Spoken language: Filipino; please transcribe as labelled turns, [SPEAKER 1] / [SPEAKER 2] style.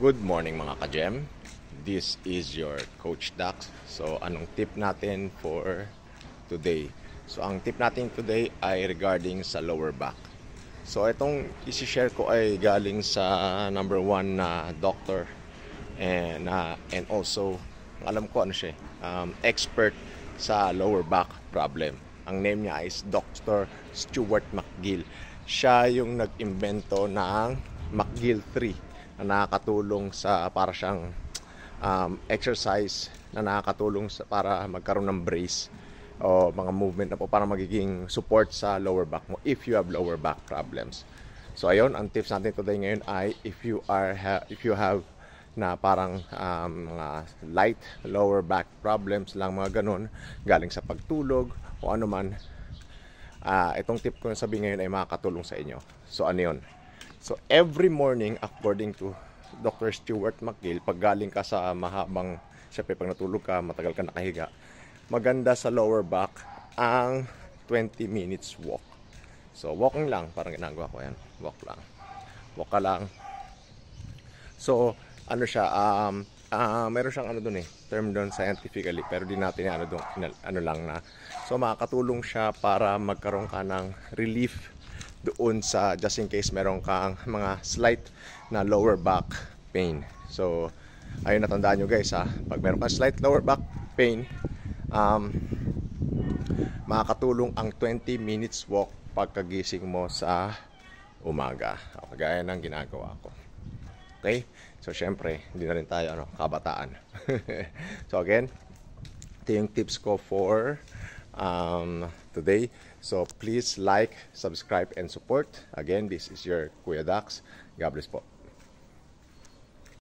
[SPEAKER 1] Good morning mga ka-gem. This is your Coach Dax. So anong tip natin for today? So ang tip natin today ay regarding sa lower back. So itong isi-share ko ay galing sa number 1 na doctor and also alam ko ano siya, expert sa lower back problem. Ang name niya is Dr. Stuart McGill. Siya yung nag-imbento ng McGill 3 na nakakatulong sa para siyang exercise na nakakatulong para magkaroon ng brace o mga movement na po para magiging support sa lower back mo if you have lower back problems. So ayun, ang tips natin today ngayon ay if you have na parang mga light lower back problems lang, mga ganun, galing sa pagtulog o ano man, itong tip ko na sabihin ngayon ay makakatulong sa inyo. So ano yun? So every morning, according to Dr. Stuart McGill, pag galing ka sa mahabang, syempre pag natulog ka, matagal ka nakahiga, maganda sa lower back ang 20 minutes walk. So walking lang, parang ginagawa ko yan, walk lang, walk ka lang. So ano siya, meron siyang ano dun term doon scientifically, pero di natin ano lang na. So makakatulong siya para magkaroon ka ng relief doon sa just in case meron kang mga slight na lower back pain. So ayun, natandaan nyo guys pag meron kang slight lower back pain, makakatulong ang 20 minutes walk pagkagising mo sa umaga, kagaya ng ginagawa ko. Okay? So syempre, hindi na rin tayo kabataan. So again, ito yung tips ko for today. So please like, subscribe, and support. Again, this is your Kuya Dax. God bless po.